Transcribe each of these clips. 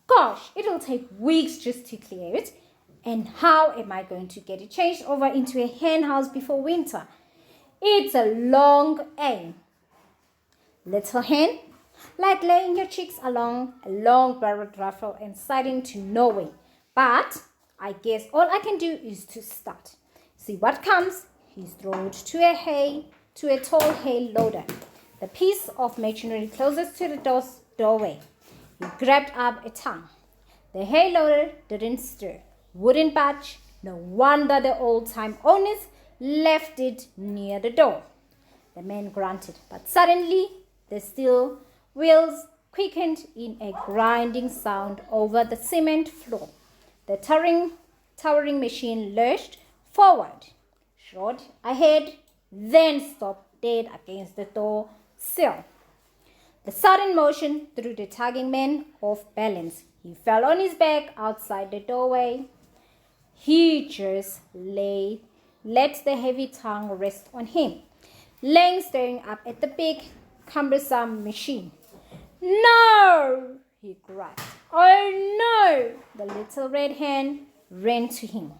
Gosh, it'll take weeks just to clear it. And how am I going to get it changed over into a hen house before winter? It's a long aim. Little hen, like laying your cheeks along a long barreled rifle and sighting to nowhere. But I guess all I can do is to start. See what comes. He's thrown to a tall hay loader, the piece of machinery closest to the doorway. He grabbed up a tongue. The hay loader didn't stir, wouldn't budge. No wonder the old-time owners left it near the door. The man grunted, but suddenly the steel wheels quickened in a grinding sound over the cement floor. The towering machine lurched forward, shot ahead, then stopped dead against the door sill. The sudden motion threw the tugging man off balance. He fell on his back outside the doorway. He just let the heavy tongue rest on him, laying staring up at the big, cumbersome machine. No! He cried. Oh no! The little red hen ran to him,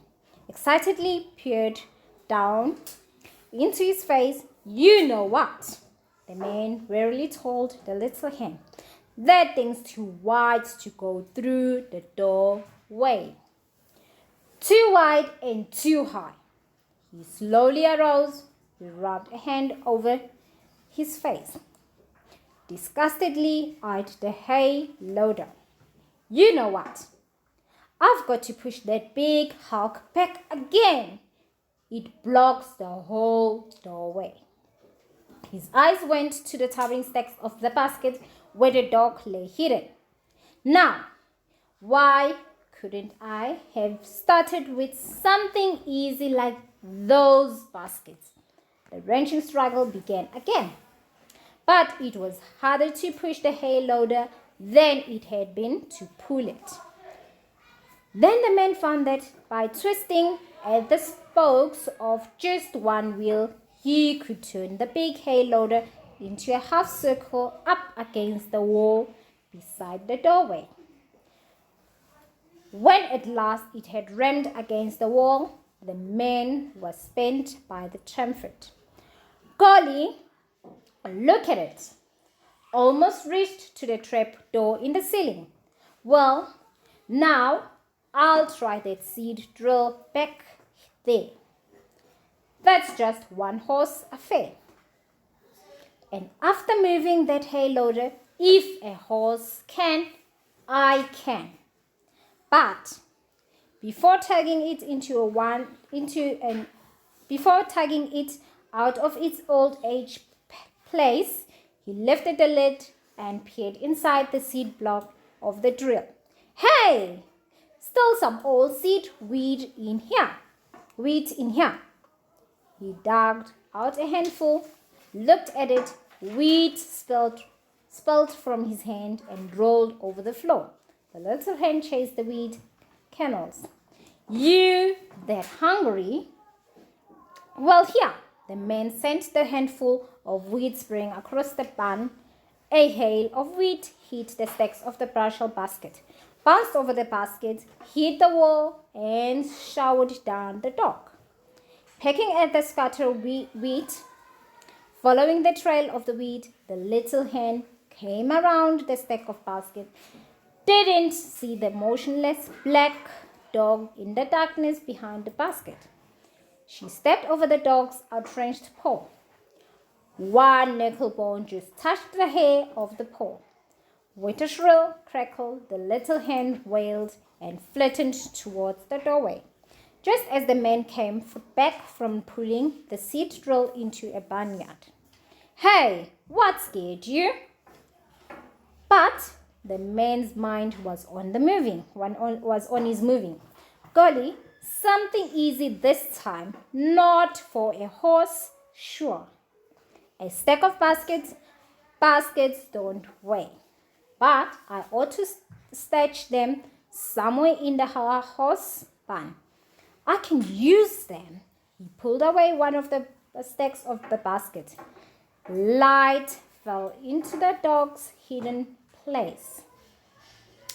excitedly peered down into his face. You know what? The man wearily told the little hen. That thing's too wide to go through the doorway. Too wide and too high. He slowly arose. He rubbed a hand over his face. Disgustedly eyed the hay loader. You know what? I've got to push that big hulk back again. It blocks the whole doorway. His eyes went to the towering stacks of the basket where the dog lay hidden. Now, why couldn't I have started with something easy like those baskets? The wrenching struggle began again. But it was harder to push the hay loader than it had been to pull it. Then the man found that by twisting at the spokes of just one wheel, he could turn the big hay loader into a half circle up against the wall beside the doorway. When at last it had rammed against the wall, the man was spent by the comfort. Golly, look at it. Almost reached to the trap door in the ceiling. Well, now I'll try that seed drill back there. That's just one horse affair. And after moving that hay loader, if a horse can, I can. But before tugging it before tugging it out of its old age place, he lifted the lid and peered inside the seed block of the drill. Hey! Still some old seed wheat in here. He dug out a handful, looked at it, wheat spilled from his hand and rolled over the floor. The little hen chased the wheat kernels. You that hungry? Well, here. The man sent the handful of wheat spraying across the barn. A hail of wheat hit the stacks of the bushel basket, bounced over the basket, hit the wall, and showered down the dog. Pecking at the scattered wheat, following the trail of the wheat, the little hen came around the stack of basket, didn't see the motionless black dog in the darkness behind the basket. She stepped over the dog's outstretched paw. One knuckle bone just touched the hair of the paw. With a shrill crackle, the little hen wailed and flattened towards the doorway, just as the man came back from pulling the seed drill into a barnyard. Hey, what scared you? But the man's mind was on his moving. Golly, something easy this time, not for a horse, sure. A stack of baskets don't weigh, but I ought to stash them somewhere in the horse barn. I can use them. He pulled away one of the stacks of the basket. Light fell into the dog's hidden place.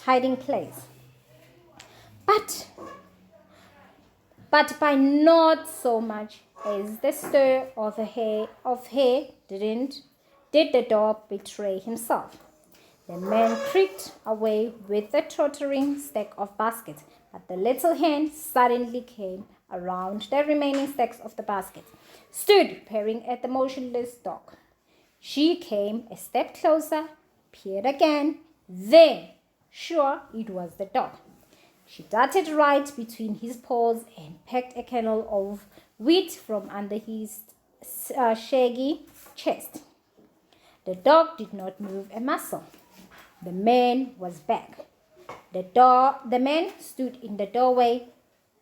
hiding place. But by not so much as the stir of hair did the dog betray himself. The man creaked away with the tottering stack of baskets, but the little hen suddenly came around the remaining stacks of the basket, stood peering at the motionless dog. She came a step closer, peered again, then, sure, it was the dog. She darted right between his paws and pecked a kernel of wheat from under his shaggy chest. The dog did not move a muscle. The man was back. The man stood in the doorway.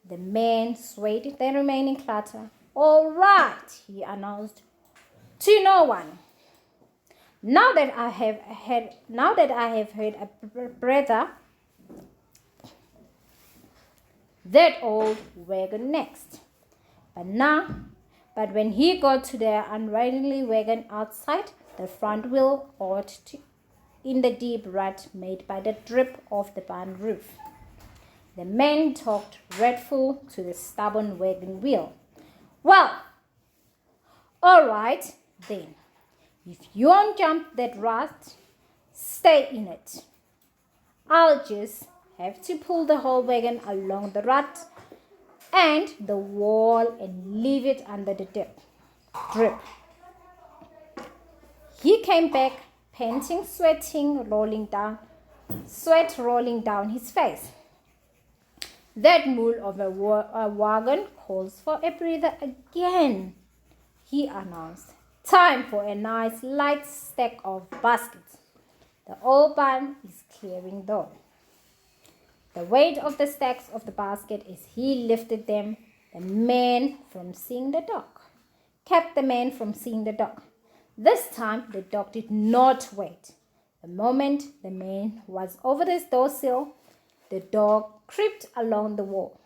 The man swayed the remaining clutter. "All right," he announced, "to no one. Now that I have heard a breather, that old wagon next." But when he got to the unwieldy wagon outside, the front wheel ought in the deep rut made by the drip of the barn roof. The man talked dreadful to the stubborn wagon wheel. "Well, all right then. If you won't jump that rut, stay in it. I'll just have to pull the whole wagon along the rut and the wall and leave it under the drip." He came back, panting, sweat rolling down his face. "That mule of a wagon calls for a breather again," he announced. "Time for a nice light stack of baskets. The old barn is clearing though." The weight of the stacks of the basket as he lifted them, kept the man from seeing the dog. This time the dog did not wait. The moment the man was over the door sill, the dog crept along the wall.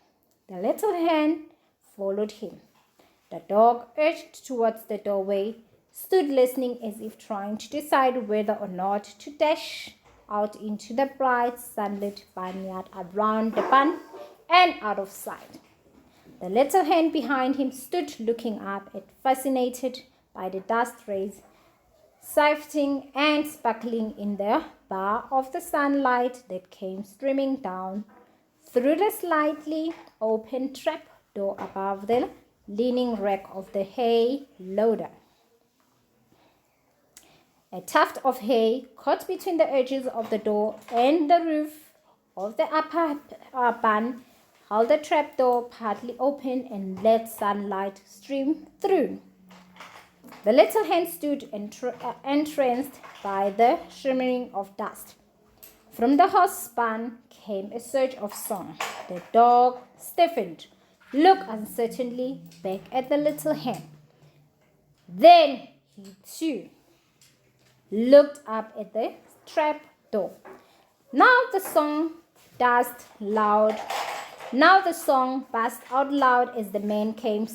The little hen followed him. The dog edged towards the doorway, stood listening as if trying to decide whether or not to dash out into the bright sunlit barnyard around the barn and out of sight. The little hen behind him stood looking up, fascinated by the dust rays sifting and sparkling in the bar of the sunlight that came streaming down through the slightly open trap door above the leaning rack of the hay loader. A tuft of hay caught between the edges of the door and the roof of the upper barn held the trap door partly open and let sunlight stream through. The little hen stood entranced by the shimmering of dust. From the horse barn came a surge of song. The dog stiffened, looked uncertainly back at the little hen. Then he too looked up at the trap door. Now the song burst out loud as the man came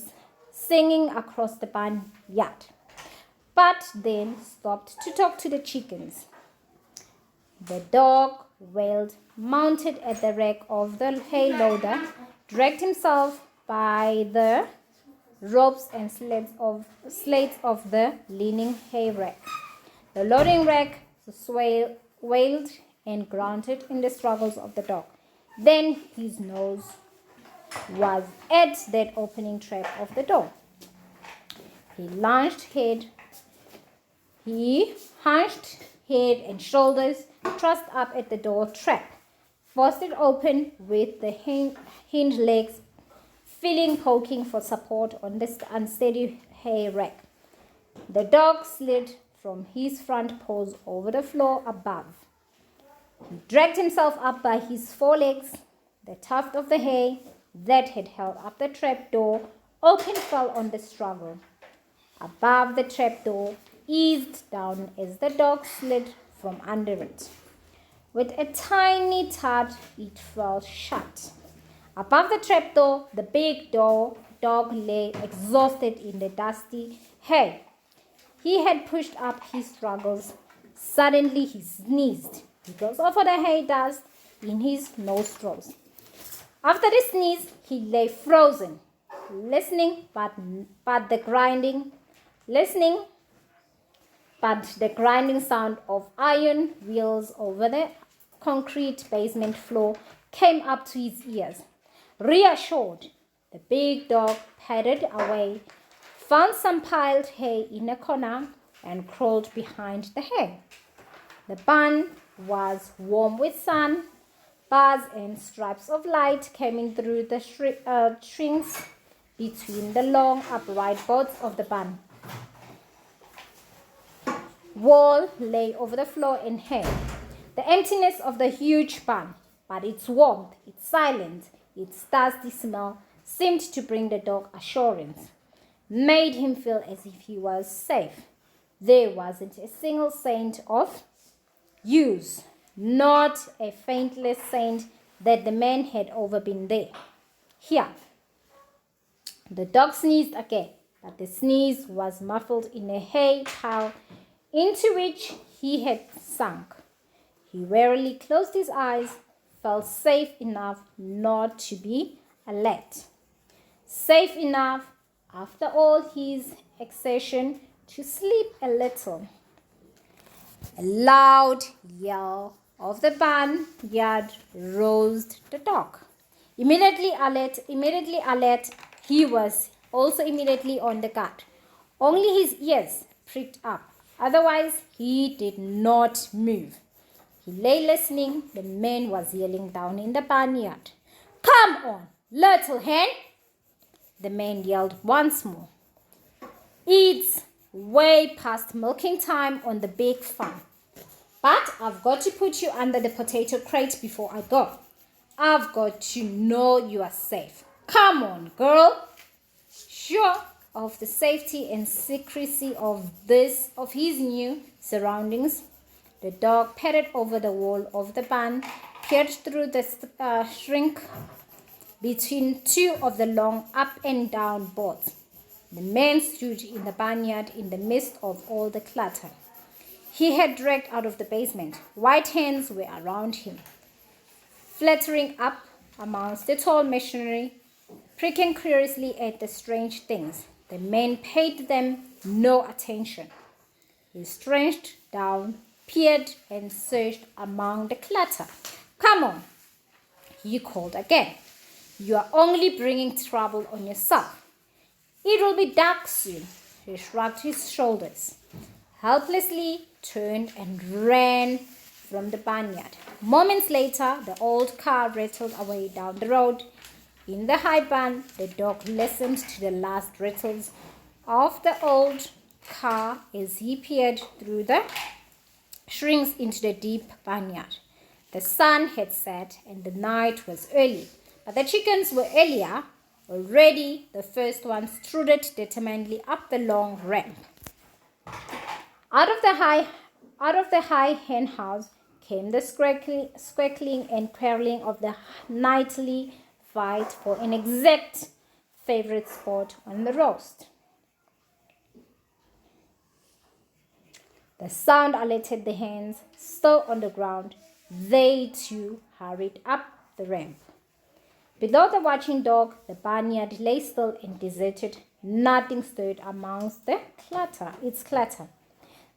singing across the barnyard, but then stopped to talk to the chickens. The dog wailed, mounted at the rack of the hay loader, dragged himself by the ropes and slats of the leaning hay rack. The loading rack wailed and grunted in the struggles of the dog. Then his nose was at that opening trap of the door. He hunched head and shoulders, thrust up at the door trap, forced it open with the hind legs, feeling poking for support on the unsteady hay rack. The dog slid from his front paws over the floor above. He dragged himself up by his forelegs. The tuft of the hay that had held up the trapdoor open fell on the struggle. Above the trapdoor eased down as the dog slid from under it. With a tiny thud, it fell shut. Above the trapdoor, the big dog lay exhausted in the dusty hay. He had pushed up his struggles. Suddenly he sneezed. Because over the hay dust, in his nostrils. After the sneeze, he lay frozen, listening, but the grinding sound of iron wheels over the concrete basement floor came up to his ears. Reassured, the big dog padded away, found some piled hay in a corner, and crawled behind the hay. The barn was warm with sun, bars and stripes of light coming through the shrinks between the long upright boards of the barn. Wall lay over the floor in hay. The emptiness of the huge barn, but its warmth, its silence, its dusty smell seemed to bring the dog assurance, made him feel as if he was safe. There wasn't a single scent of use, not a faintless scent that the man had ever been there. Here, the dog sneezed again, but the sneeze was muffled in a hay pile into which he had sunk. He wearily closed his eyes, felt safe enough not to be alert. Safe enough, after all his exertion, to sleep a little. A loud yell of the barnyard roused the dog. Immediately alert, he was also immediately on the guard. Only his ears pricked up. Otherwise, he did not move. He lay listening. The man was yelling down in the barnyard. "Come on, little hen!" The man yelled once more. "It's way past milking time on the big farm. But I've got to put you under the potato crate before I go. I've got to know you are safe. Come on, girl." Sure of the safety and secrecy of his new surroundings, the dog padded over the wall of the barn, peered through the shrink between two of the long up and down boards. The man stood in the barnyard in the midst of all the clutter he had dragged out of the basement. White hands were around him, fluttering up amongst the tall machinery, pricking curiously at the strange things. The man paid them no attention. He stretched down, peered, and searched among the clutter. "Come on," he called again. "You are only bringing trouble on yourself. It will be dark soon." He shrugged his shoulders, helplessly turned and ran from the barnyard. Moments later, the old car rattled away down the road. In the high barn, the dog listened to the last rattles of the old car as he peered through the shrinks into the deep barnyard. The sun had set and the night was early, but the chickens were earlier. Already, the first ones strutted determinedly up the long ramp. Out of the high hen house came the squeaking and quarreling of the nightly fight for an exact favorite spot on the roast. The sound alerted the hens, still on the ground. They too hurried up the ramp. Below the watching dog, the barnyard lay still and deserted. Nothing stirred amongst its clatter.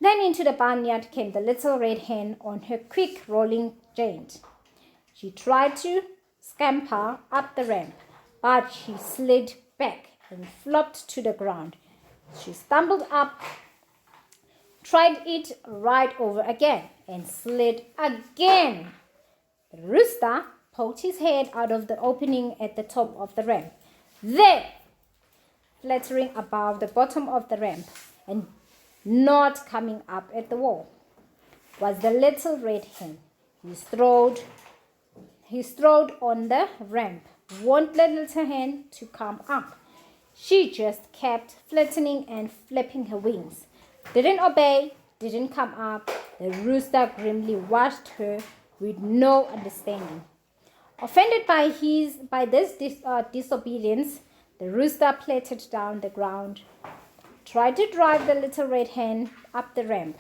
Then into the barnyard came the little red hen on her quick rolling jaunt. She tried to scamper up the ramp, but she slid back and flopped to the ground. She stumbled up, tried it right over again, and slid again. The rooster poked his head out of the opening at the top of the ramp. There, fluttering above the bottom of the ramp and not coming up at the wall, was the little red hen. He strode on the ramp, wanted the little hen to come up. She just kept flattening and flapping her wings. Didn't obey, didn't come up. The rooster grimly watched her with no understanding. Offended by this disobedience, the rooster pattered down the ground, tried to drive the little red hen up the ramp.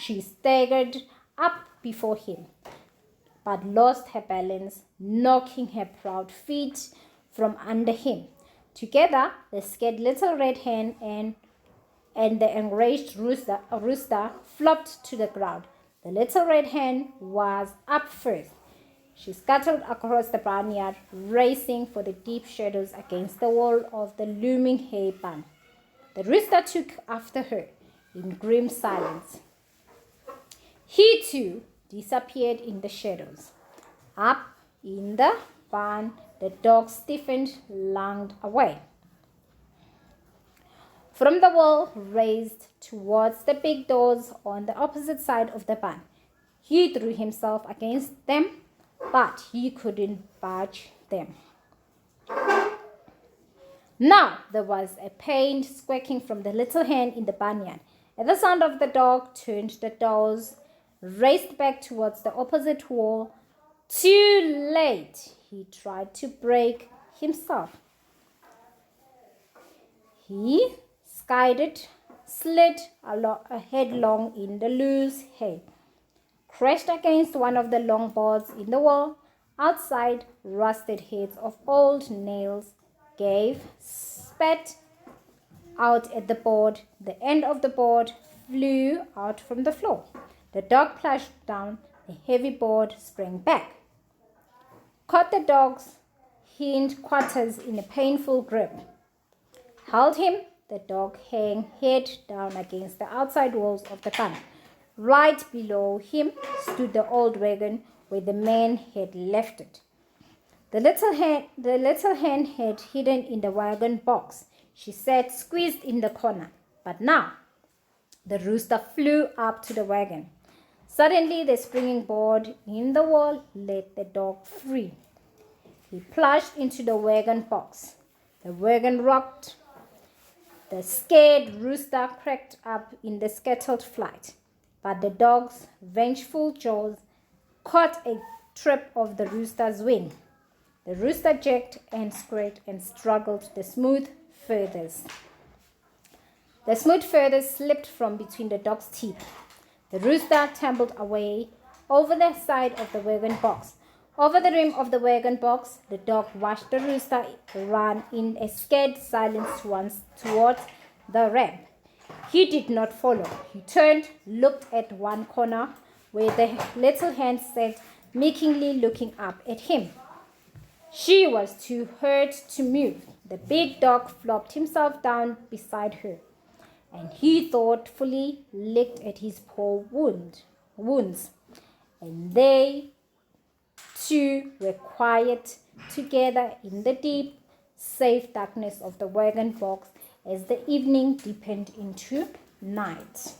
She staggered up before him, but lost her balance, knocking her proud feet from under him. Together, the scared little red hen and the enraged rooster flopped to the ground. The little red hen was up first. She scuttled across the barnyard, racing for the deep shadows against the wall of the looming hay barn. The rooster took after her in grim silence. He too disappeared in the shadows. Up in the barn, the dog stiffened, lunged away. From the wall raised towards the big doors on the opposite side of the barn, he threw himself against them, but he couldn't budge them. Now there was a pained squeaking from the little hen in the barnyard. At the sound of the dog turned the doors, raced back towards the opposite wall. Too late! He tried to break himself. He skidded, slid headlong in the loose hay, crashed against one of the long boards in the wall. Outside, rusted heads of old nails spat out at the board. The end of the board flew out from the floor. The dog plashed down. The heavy board sprang back, caught the dog's hind quarters in a painful grip, held him. The dog hung head down against the outside walls of the barn. Right below him stood the old wagon where the man had left it. The little hen had hidden in the wagon box. She sat squeezed in the corner. But now the rooster flew up to the wagon. Suddenly the springing board in the wall let the dog free. He plunged into the wagon box. The wagon rocked. The scared rooster cracked up in the scattered flight, but the dog's vengeful jaws caught a trip of the rooster's wing. The rooster jerked and scratched and struggled the smooth feathers. The smooth feathers slipped from between the dog's teeth. The rooster tumbled away over the side of the wagon box. Over the rim of the wagon box, the dog watched the rooster run in a scared silence once towards the ramp. He did not follow. He turned, looked at one corner where the little hen sat, meekly looking up at him. She was too hurt to move. The big dog flopped himself down beside her, and he thoughtfully licked at his paw wounds. And they two were quiet together in the deep, safe darkness of the wagon box as the evening deepened into night.